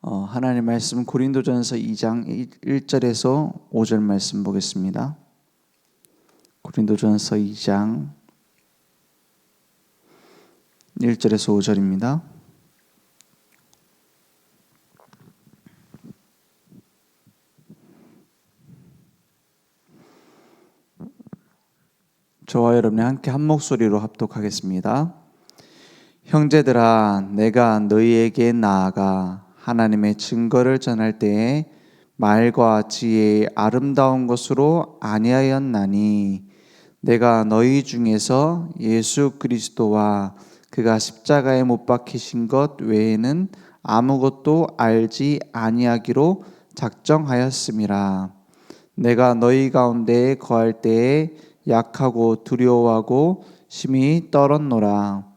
하나님 말씀 고린도전서 2장 1절에서 5절 말씀 보겠습니다. 고린도전서 2장 1절에서 5절입니다. 저와 여러분이 함께 한 목소리로 합독하겠습니다. 형제들아, 내가 너희에게 나아가 하나님의 증거를 전할 때에 말과 지혜의 아름다운 것으로 아니하였나니 내가 너희 중에서 예수 그리스도와 그가 십자가에 못 박히신 것 외에는 아무것도 알지 아니하기로 작정하였음이라. 내가 너희 가운데에 거할 때에 약하고 두려워하고 심히 떨었노라.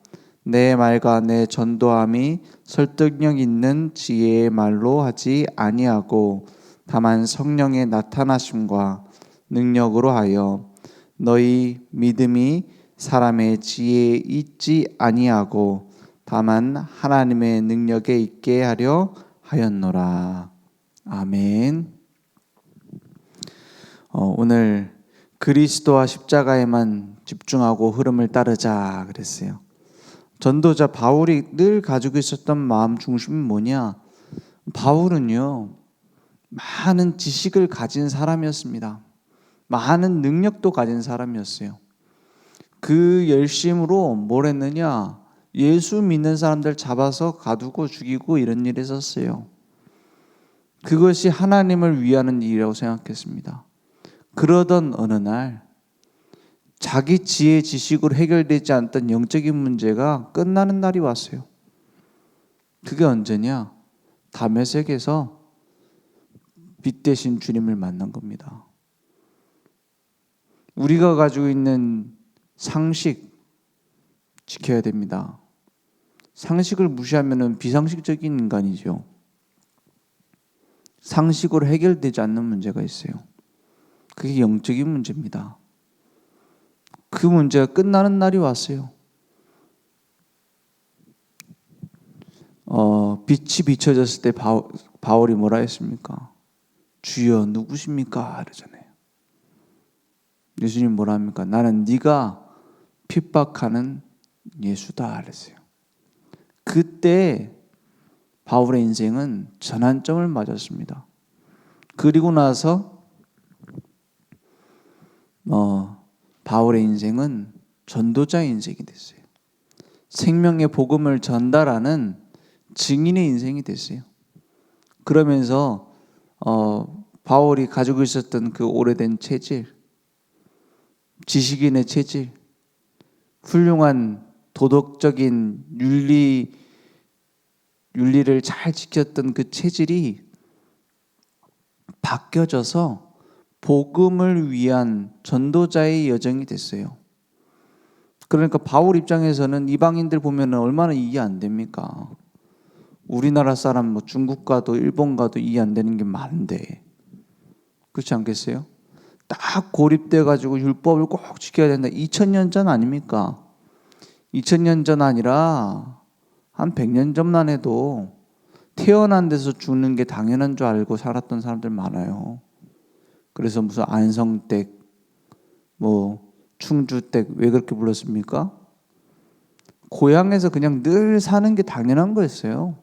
내 말과 내 전도함이 설득력 있는 지혜의 말로 하지 아니하고 다만 성령의 나타나심과 능력으로 하여 너희 믿음이 사람의 지혜에 있지 아니하고 다만 하나님의 능력에 있게 하려 하였노라. 아멘. 오늘 그리스도와 십자가에만 집중하고 흐름을 따르자 그랬어요. 전도자 바울이 늘 가지고 있었던 마음 중심이 뭐냐? 바울은요, 많은 지식을 가진 사람이었습니다. 많은 능력도 가진 사람이었어요. 그 열심으로 뭘 했느냐? 예수 믿는 사람들 잡아서 가두고 죽이고 이런 일을 했었어요. 그것이 하나님을 위하는 일이라고 생각했습니다. 그러던 어느 날 자기 지혜 지식으로 해결되지 않던 영적인 문제가 끝나는 날이 왔어요. 그게 언제냐? 다메섹에서 빛 대신 주님을 만난 겁니다. 우리가 가지고 있는 상식 지켜야 됩니다. 상식을 무시하면 비상식적인 인간이죠. 상식으로 해결되지 않는 문제가 있어요. 그게 영적인 문제입니다. 그 문제가 끝나는 날이 왔어요. 빛이 비춰졌을 때 바울이 뭐라 했습니까? 주여 누구십니까? 이러잖아요. 예수님 뭐라 합니까? 나는 네가 핍박하는 예수다 그랬어요. 그때 바울의 인생은 전환점을 맞았습니다. 그리고 나서 바울의 인생은 전도자의 인생이 됐어요. 생명의 복음을 전달하는 증인의 인생이 됐어요. 그러면서 바울이 가지고 있었던 그 오래된 체질, 지식인의 체질, 훌륭한 도덕적인 윤리를 잘 지켰던 그 체질이 바뀌어져서 복음을 위한 전도자의 여정이 됐어요. 그러니까 바울 입장에서는 이방인들 보면 얼마나 이해 안 됩니까? 우리나라 사람 중국 가도 일본 가도 이해 안 되는 게 많은데 그렇지 않겠어요? 딱 고립돼 가지고 율법을 꼭 지켜야 된다. 2000년 전 아닙니까? 2000년 전 아니라 한 100년 전만 해도 태어난 데서 죽는 게 당연한 줄 알고 살았던 사람들 많아요. 그래서 무슨 안성댁, 충주댁 왜 그렇게 불렀습니까? 고향에서 그냥 늘 사는 게 당연한 거였어요.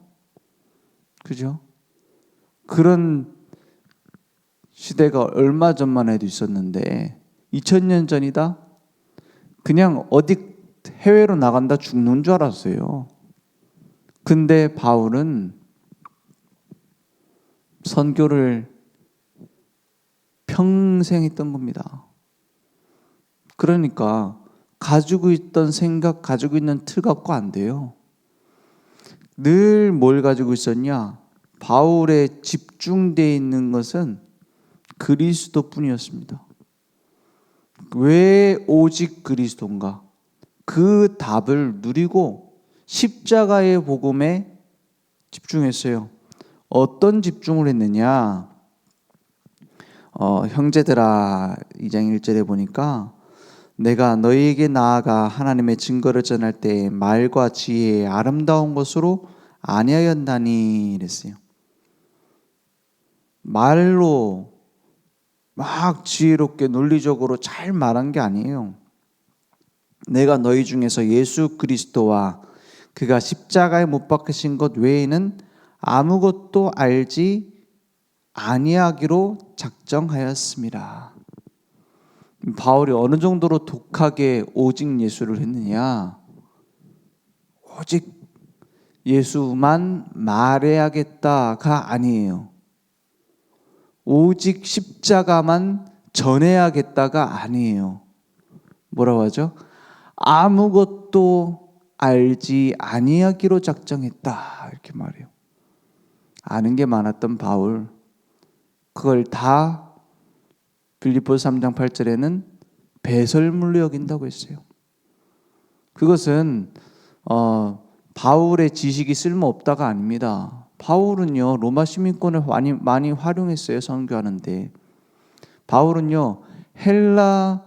그죠? 그런 시대가 얼마 전만 해도 있었는데 2000년 전이다? 그냥 어디 해외로 나간다 죽는 줄 알았어요. 근데 바울은 선교를 평생 했던 겁니다. 그러니까 가지고 있던 생각, 가지고 있는 틀 갖고 안 돼요. 늘 뭘 가지고 있었냐? 바울의 집중되어 있는 것은 그리스도뿐이었습니다. 왜 오직 그리스도인가? 그 답을 누리고 십자가의 복음에 집중했어요. 어떤 집중을 했느냐? 형제들아 2장 1절에 보니까 내가 너희에게 나아가 하나님의 증거를 전할 때 말과 지혜의 아름다운 것으로 아니하였나니 이랬어요. 말로 막 지혜롭게 논리적으로 잘 말한 게 아니에요. 내가 너희 중에서 예수 그리스도와 그가 십자가에 못 박히신 것 외에는 아무것도 알지 아니하기로 작정하였습니다. 바울이 어느 정도로 독하게 오직 예수를 했느냐? 오직 예수만 말해야겠다가 아니에요. 오직 십자가만 전해야겠다가 아니에요. 뭐라고 하죠? 아무것도 알지 아니하기로 작정했다, 이렇게 말해요. 아는 게 많았던 바울, 그걸 다 빌립보서 3장 8절에는 배설물로 여긴다고 했어요. 그것은 바울의 지식이 쓸모없다가 아닙니다. 바울은요, 로마 시민권을 많이 활용했어요, 선교하는데. 바울은요, 헬라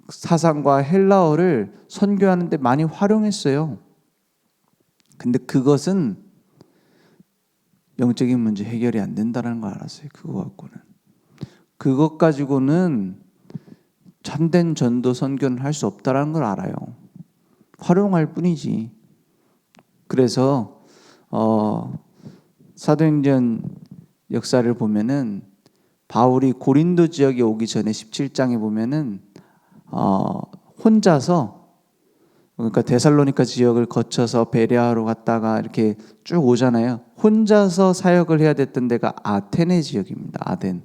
사상과 헬라어를 선교하는데 많이 활용했어요. 근데 그것은 영적인 문제 해결이 안 된다는 걸 알았어요. 그것 가지고는 참된 전도 선교는 할 수 없다는 걸 알아요. 활용할 뿐이지. 그래서 사도행전 역사를 보면은 바울이 고린도 지역에 오기 전에 17장에 보면은 혼자서, 그러니까 데살로니가 지역을 거쳐서 베레아로 갔다가 이렇게 쭉 오잖아요. 혼자서 사역을 해야 됐던 데가 아테네 지역입니다. 아덴.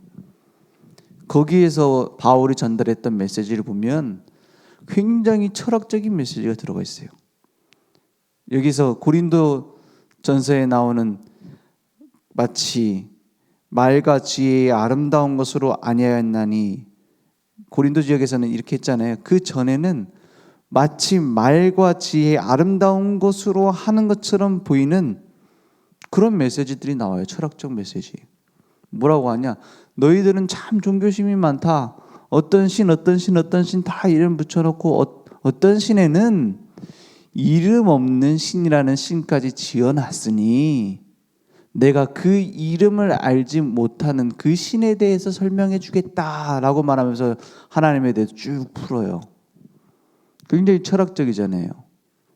거기에서 바울이 전달했던 메시지를 보면 굉장히 철학적인 메시지가 들어가 있어요. 여기서 고린도 전서에 나오는 마치 말과 지혜의 아름다운 것으로 아니하였나니, 고린도 지역에서는 이렇게 했잖아요. 그 전에는 마치 말과 지혜의 아름다운 것으로 하는 것처럼 보이는 그런 메시지들이 나와요. 철학적 메시지. 뭐라고 하냐? 너희들은 참 종교심이 많다. 어떤 신 다 이름 붙여놓고 어떤 신에는 이름 없는 신이라는 신까지 지어놨으니 내가 그 이름을 알지 못하는 그 신에 대해서 설명해 주겠다라고 말하면서 하나님에 대해서 쭉 풀어요. 굉장히 철학적이잖아요.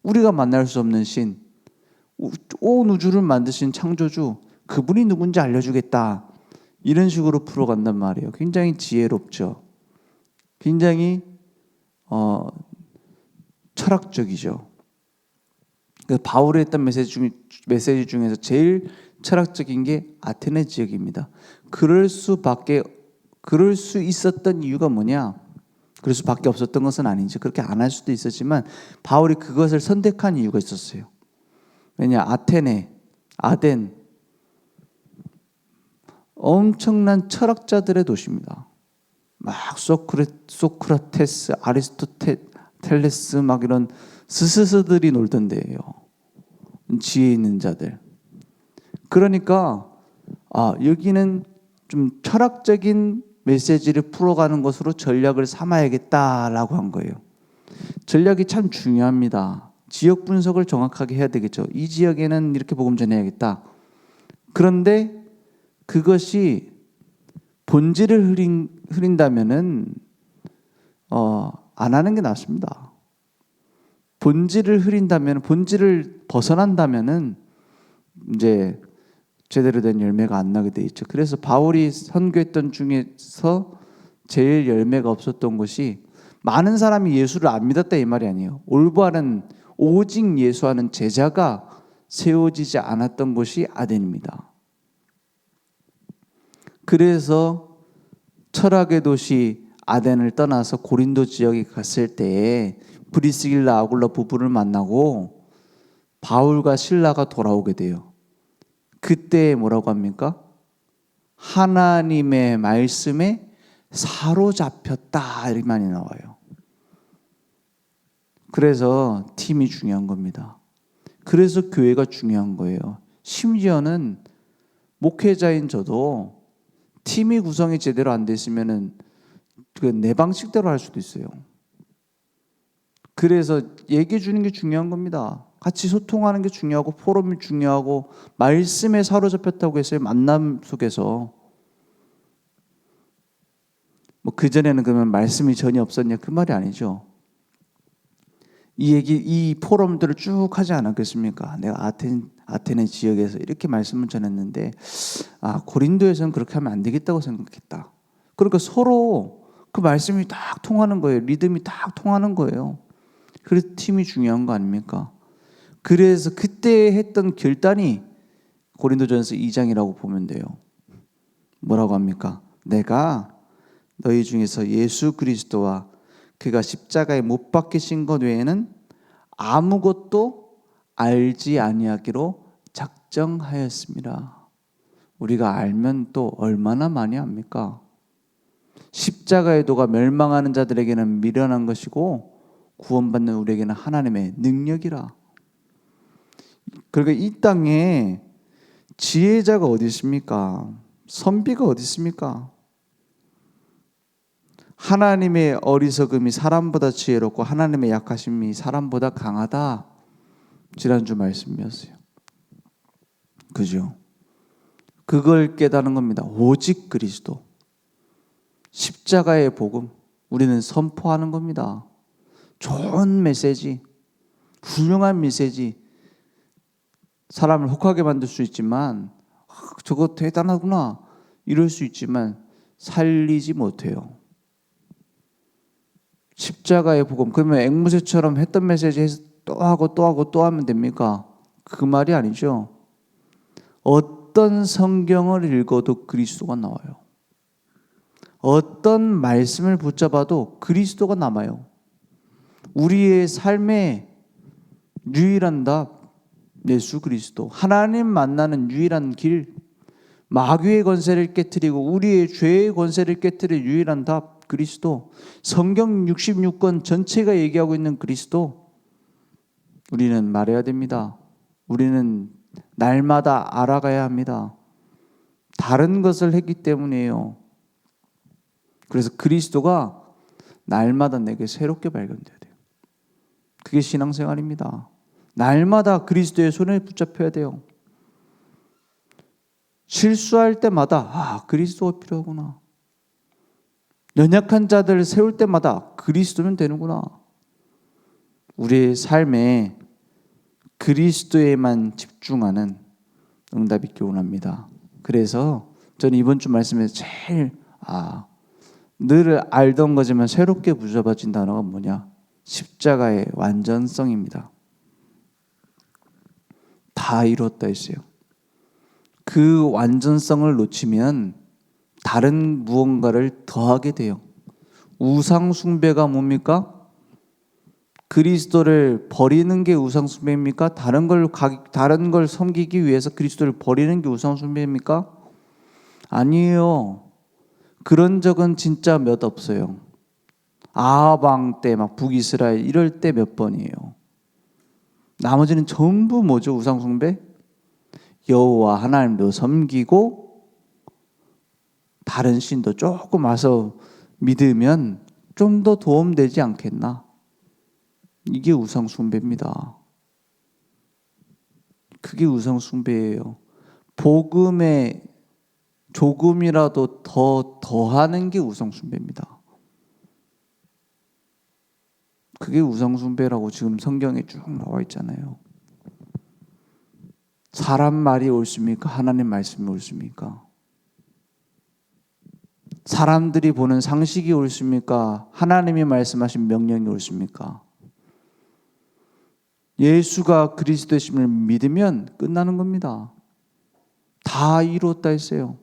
우리가 만날 수 없는 신, 온 우주를 만드신 창조주, 그분이 누군지 알려주겠다. 이런 식으로 풀어간단 말이에요. 굉장히 지혜롭죠. 굉장히 철학적이죠. 바울이 했던 메시지 중에서 제일 철학적인 게 아테네 지역입니다. 그럴 수 있었던 이유가 뭐냐? 그럴 수밖에 없었던 것은 아니지. 그렇게 안 할 수도 있었지만 바울이 그것을 선택한 이유가 있었어요. 왜냐? 아테네, 아덴, 엄청난 철학자들의 도시입니다. 막 소크라테스, 아리스토텔레스 막 이런 스스들이 놀던 데예요. 지혜 있는 자들. 그러니까 여기는 좀 철학적인 메시지를 풀어가는 것으로 전략을 삼아야겠다라고 한 거예요. 전략이 참 중요합니다. 지역 분석을 정확하게 해야 되겠죠. 이 지역에는 이렇게 복음 전해야겠다. 그런데 그것이 본질을 흐린다면은 안 하는 게 낫습니다. 본질을 흐린다면, 본질을 벗어난다면은 이제 제대로 된 열매가 안 나게 돼 있죠. 그래서 바울이 선교했던 중에서 제일 열매가 없었던 것이, 많은 사람이 예수를 안 믿었다 이 말이 아니에요. 올바른 오직 예수하는 제자가 세워지지 않았던 곳이 아덴입니다. 그래서 철학의 도시 아덴을 떠나서 고린도 지역에 갔을 때에 브리스길라 아굴라 부부를 만나고 바울과 실라가 돌아오게 돼요. 그때 뭐라고 합니까? 하나님의 말씀에 사로잡혔다 이렇게 많이 나와요. 그래서 팀이 중요한 겁니다. 그래서 교회가 중요한 거예요. 심지어는 목회자인 저도 팀이 구성이 제대로 안 됐으면은 내 방식대로 할 수도 있어요. 그래서 얘기해 주는 게 중요한 겁니다. 같이 소통하는 게 중요하고 포럼이 중요하고, 말씀에 사로잡혔다고 했어요. 만남 속에서 뭐 그전에는 그러면 말씀이 전혀 없었냐? 그 말이 아니죠. 이 포럼들을 쭉 하지 않았겠습니까? 내가 아테네 지역에서 이렇게 말씀을 전했는데, 고린도에서는 그렇게 하면 안 되겠다고 생각했다. 그러니까 서로 그 말씀이 딱 통하는 거예요. 리듬이 딱 통하는 거예요. 그래서 팀이 중요한 거 아닙니까? 그래서 그때 했던 결단이 고린도전서 2장이라고 보면 돼요. 뭐라고 합니까? 내가 너희 중에서 예수 그리스도와 그가 십자가에 못 박히신 것 외에는 아무것도 알지 아니하기로 작정하였습니다. 우리가 알면 또 얼마나 많이 압니까? 십자가의 도가 멸망하는 자들에게는 미련한 것이고 구원받는 우리에게는 하나님의 능력이라. 그러니까 이 땅에 지혜자가 어디 있습니까? 선비가 어디 있습니까? 하나님의 어리석음이 사람보다 지혜롭고 하나님의 약하심이 사람보다 강하다. 지난주 말씀이었어요. 그죠? 그걸 깨닫는 겁니다. 오직 그리스도. 십자가의 복음. 우리는 선포하는 겁니다. 좋은 메시지, 훌륭한 메시지. 사람을 혹하게 만들 수 있지만, 저거 대단하구나. 이럴 수 있지만, 살리지 못해요. 십자가의 복음. 그러면 앵무새처럼 했던 메시지 해서 또 하고 또 하고 또 하면 됩니까? 그 말이 아니죠. 어떤 성경을 읽어도 그리스도가 나와요. 어떤 말씀을 붙잡아도 그리스도가 남아요. 우리의 삶의 유일한 답, 예수 그리스도. 하나님 만나는 유일한 길, 마귀의 권세를 깨트리고 우리의 죄의 권세를 깨트릴 유일한 답, 그리스도. 성경 66권 전체가 얘기하고 있는 그리스도. 우리는 말해야 됩니다. 우리는 날마다 알아가야 합니다. 다른 것을 했기 때문이에요. 그래서 그리스도가 날마다 내게 새롭게 발견돼야 돼요. 그게 신앙생활입니다. 날마다 그리스도의 손에 붙잡혀야 돼요. 실수할 때마다 그리스도가 필요하구나. 연약한 자들을 세울 때마다 그리스도면 되는구나. 우리의 삶에 그리스도에만 집중하는 응답이 있길 원합니다. 그래서 저는 이번 주 말씀에서 제일 늘 알던 거지만 새롭게 붙잡아진 단어가 뭐냐? 십자가의 완전성입니다. 다 이루었다 했어요. 그 완전성을 놓치면 다른 무언가를 더하게 돼요. 우상 숭배가 뭡니까? 그리스도를 버리는 게 우상 숭배입니까? 다른 걸 섬기기 위해서 그리스도를 버리는 게 우상 숭배입니까? 아니에요. 그런 적은 진짜 몇 없어요. 아방 때 막 북이스라엘 이럴 때 몇 번이에요. 나머지는 전부 뭐죠? 우상 숭배? 여호와 하나님도 섬기고 다른 신도 조금 와서 믿으면 좀 더 도움되지 않겠나? 이게 우상 숭배입니다. 그게 우상 숭배예요. 복음에 조금이라도 더하는 게 우상 숭배입니다. 그게 우상 숭배라고 지금 성경에 쭉 나와 있잖아요. 사람 말이 옳습니까? 하나님 말씀이 옳습니까? 사람들이 보는 상식이 옳습니까? 하나님이 말씀하신 명령이 옳습니까? 예수가 그리스도심을 믿으면 끝나는 겁니다. 다 이루었다 했어요.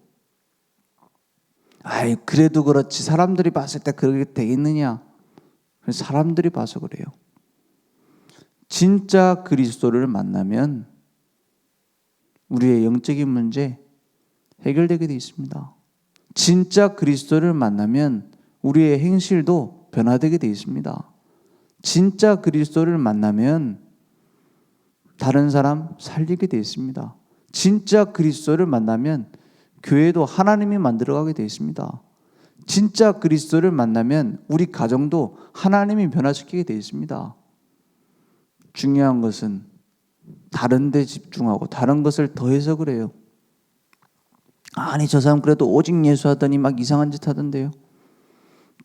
그래도 그렇지 사람들이 봤을 때 그렇게 되겠느냐? 사람들이 봐서 그래요. 진짜 그리스도를 만나면 우리의 영적인 문제 해결되게 되어 있습니다. 진짜 그리스도를 만나면 우리의 행실도 변화되게 되어 있습니다. 진짜 그리스도를 만나면 다른 사람 살리게 되어 있습니다. 진짜 그리스도를 만나면 교회도 하나님이 만들어가게 되어 있습니다. 진짜 그리스도를 만나면 우리 가정도 하나님이 변화시키게 되어 있습니다. 중요한 것은 다른 데 집중하고 다른 것을 더해서 그래요. 아니 저 사람 그래도 오직 예수하더니 막 이상한 짓 하던데요.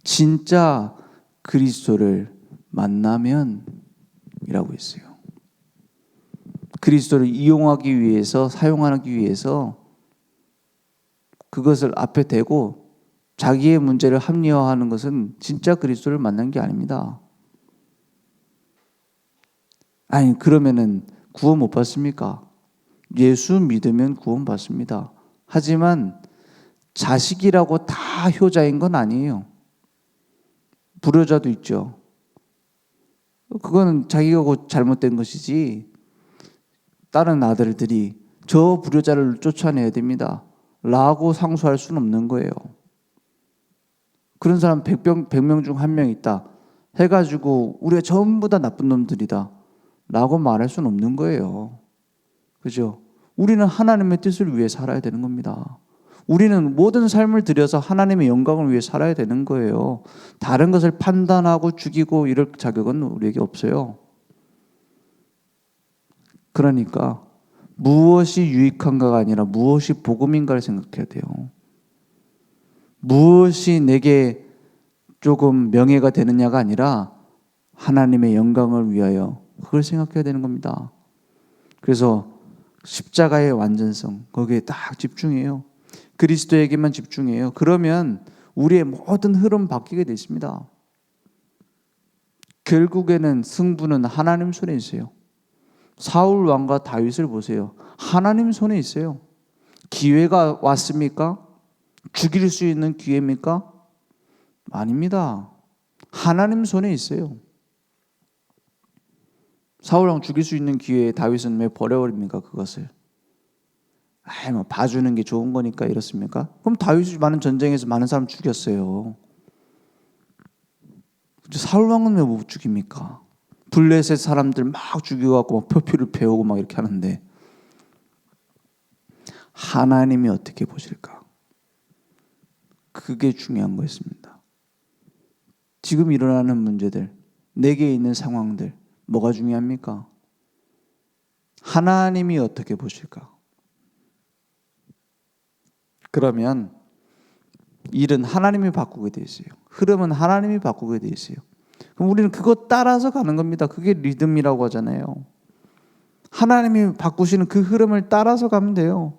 진짜 그리스도를 만나면 이라고 했어요. 그리스도를 이용하기 위해서, 사용하기 위해서 그것을 앞에 대고 자기의 문제를 합리화하는 것은 진짜 그리스도를 만난 게 아닙니다. 아니, 그러면은 구원 못 받습니까? 예수 믿으면 구원 받습니다. 하지만 자식이라고 다 효자인 건 아니에요. 불효자도 있죠. 그거는 자기가 곧 잘못된 것이지, 다른 아들들이 저 불효자를 쫓아내야 됩니다 라고 상소할 수는 없는 거예요. 그런 사람 100명 중 1명 있다 해가지고 우리가 전부 다 나쁜 놈들이다 라고 말할 수는 없는 거예요. 그죠? 우리는 하나님의 뜻을 위해 살아야 되는 겁니다. 우리는 모든 삶을 들여서 하나님의 영광을 위해 살아야 되는 거예요. 다른 것을 판단하고 죽이고 이럴 자격은 우리에게 없어요. 그러니까 무엇이 유익한가가 아니라 무엇이 복음인가를 생각해야 돼요. 무엇이 내게 조금 명예가 되느냐가 아니라 하나님의 영광을 위하여 그걸 생각해야 되는 겁니다. 그래서 십자가의 완전성, 거기에 딱 집중해요. 그리스도에게만 집중해요. 그러면 우리의 모든 흐름 바뀌게 되어 있습니다. 결국에는 승부는 하나님 손에 있어요. 사울 왕과 다윗을 보세요. 하나님 손에 있어요. 기회가 왔습니까? 죽일 수 있는 기회입니까? 아닙니다. 하나님 손에 있어요. 사울 왕 죽일 수 있는 기회에 다윗은 왜 버려버립니까? 그것을. 뭐 봐주는 게 좋은 거니까 이렇습니까? 그럼 다윗이 많은 전쟁에서 많은 사람 죽였어요. 사울 왕은 왜 못 죽입니까? 블레셋 사람들 막 죽여갖고 막 표피를 배우고 막 이렇게 하는데 하나님이 어떻게 보실까? 그게 중요한 거였습니다. 지금 일어나는 문제들, 내게 있는 상황들, 뭐가 중요합니까? 하나님이 어떻게 보실까? 그러면 일은 하나님이 바꾸게 돼 있어요. 흐름은 하나님이 바꾸게 돼 있어요. 그럼 우리는 그것 따라서 가는 겁니다. 그게 리듬이라고 하잖아요. 하나님이 바꾸시는 그 흐름을 따라서 가면 돼요.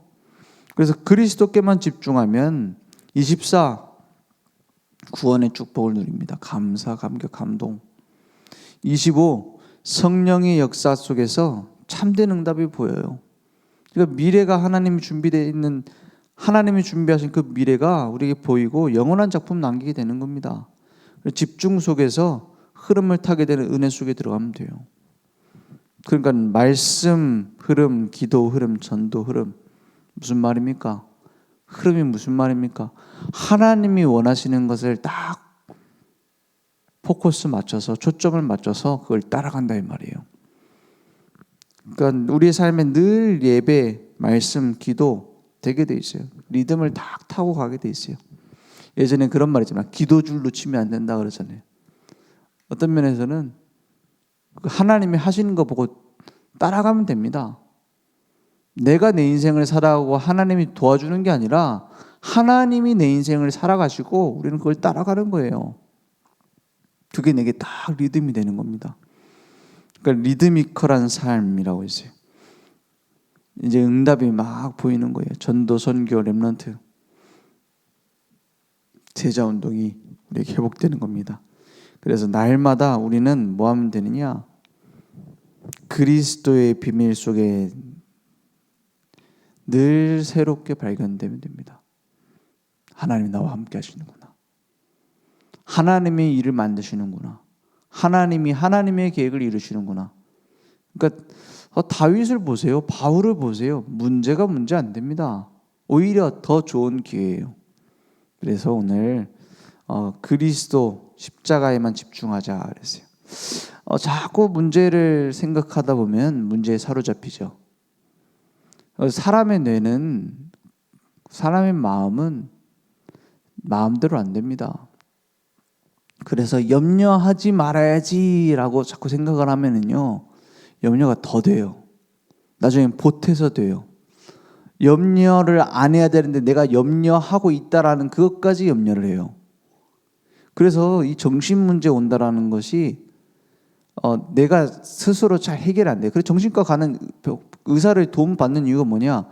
그래서 그리스도께만 집중하면 24 구원의 축복을 누립니다. 감사, 감격, 감동. 25 성령의 역사 속에서 참된 응답이 보여요. 그러니까 미래가 하나님이 준비되어 있는, 하나님이 준비하신 그 미래가 우리에게 보이고 영원한 작품 남기게 되는 겁니다. 집중 속에서 흐름을 타게 되는 은혜 속에 들어가면 돼요. 그러니까 말씀 흐름, 기도 흐름, 전도 흐름, 무슨 말입니까? 흐름이 무슨 말입니까? 하나님이 원하시는 것을 딱 포커스 맞춰서, 초점을 맞춰서 그걸 따라간다 이 말이에요. 그러니까 우리의 삶에 늘 예배, 말씀, 기도 되게 돼 있어요. 리듬을 딱 타고 가게 돼 있어요. 예전에 그런 말 있잖아요. 기도줄 놓치면 안 된다 그러잖아요. 어떤 면에서는 하나님이 하시는 거 보고 따라가면 됩니다. 내가 내 인생을 살아가고 하나님이 도와주는 게 아니라 하나님이 내 인생을 살아가시고 우리는 그걸 따라가는 거예요. 그게 내게 딱 리듬이 되는 겁니다. 그러니까 리드미컬한 삶이라고 했어요. 이제 응답이 막 보이는 거예요. 전도, 선교, 렘넌트, 제자운동이 우리에게 회복되는 겁니다. 그래서 날마다 우리는 뭐 하면 되느냐? 그리스도의 비밀 속에 늘 새롭게 발견되면 됩니다. 하나님이 나와 함께 하시는구나. 하나님이 일을 만드시는구나. 하나님이 하나님의 계획을 이루시는구나. 그러니까 다윗을 보세요. 바울을 보세요. 문제가 문제 안 됩니다. 오히려 더 좋은 기회예요. 그래서 오늘 그리스도 십자가에만 집중하자 그랬어요. 자꾸 문제를 생각하다 보면 문제에 사로잡히죠. 사람의 뇌는, 사람의 마음은 마음대로 안 됩니다. 그래서 염려하지 말아야지라고 자꾸 생각을 하면은요, 염려가 더 돼요. 나중에 보태서 돼요. 염려를 안 해야 되는데 내가 염려하고 있다라는 그것까지 염려를 해요. 그래서 이 정신 문제 온다라는 것이 내가 스스로 잘 해결 안 돼. 그래서 정신과 가는 의사를 도움 받는 이유가 뭐냐?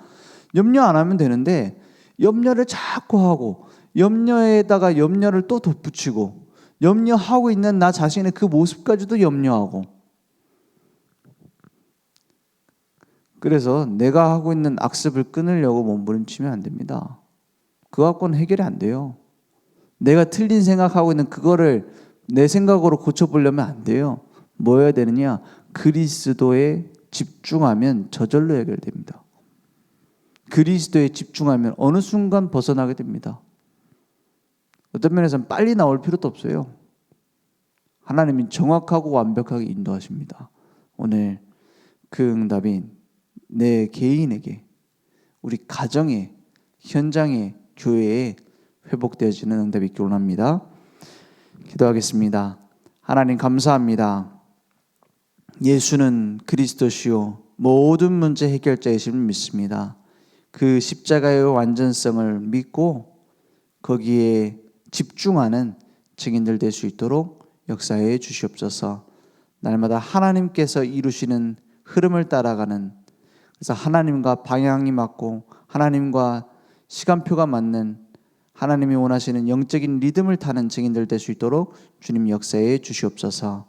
염려 안 하면 되는데 염려를 자꾸 하고 염려에다가 염려를 또 덧붙이고 염려하고 있는 나 자신의 그 모습까지도 염려하고, 그래서 내가 하고 있는 악습을 끊으려고 몸부림치면 안 됩니다. 그거 갖고는 해결이 안 돼요. 내가 틀린 생각하고 있는 그거를 내 생각으로 고쳐보려면 안 돼요. 뭐 해야 되느냐? 그리스도에 집중하면 저절로 해결됩니다. 그리스도에 집중하면 어느 순간 벗어나게 됩니다. 어떤 면에서는 빨리 나올 필요도 없어요. 하나님이 정확하고 완벽하게 인도하십니다. 오늘 그 응답이 내 개인에게, 우리 가정에, 현장에, 교회에 회복되어지는 응답이 있기를 원합니다. 기도하겠습니다. 하나님 감사합니다. 예수는 그리스도시요 모든 문제 해결자이심을 믿습니다. 그 십자가의 완전성을 믿고 거기에 집중하는 증인들 될 수 있도록 역사해 주시옵소서. 날마다 하나님께서 이루시는 흐름을 따라가는, 그래서 하나님과 방향이 맞고 하나님과 시간표가 맞는, 하나님이 원하시는 영적인 리듬을 타는 증인들 될 수 있도록 주님 역사해 주시옵소서.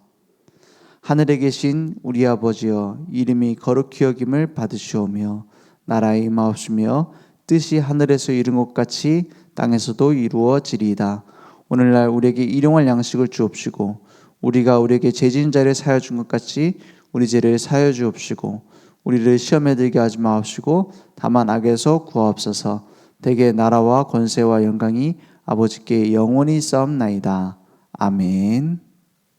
하늘에 계신 우리 아버지여, 이름이 거룩히 여김을 받으시오며 나라의 임하옵시며 뜻이 하늘에서 이룬 것 같이 땅에서도 이루어지리이다. 오늘날 우리에게 일용할 양식을 주옵시고 우리가 우리에게 죄진 자를 사하여 준 것 같이 우리 죄를 사하여 주옵시고 우리를 시험에 들게 하지 마옵시고 다만 악에서 구하옵소서. 대개 나라와 권세와 영광이 아버지께 영원히 있사옵나이다. 아멘.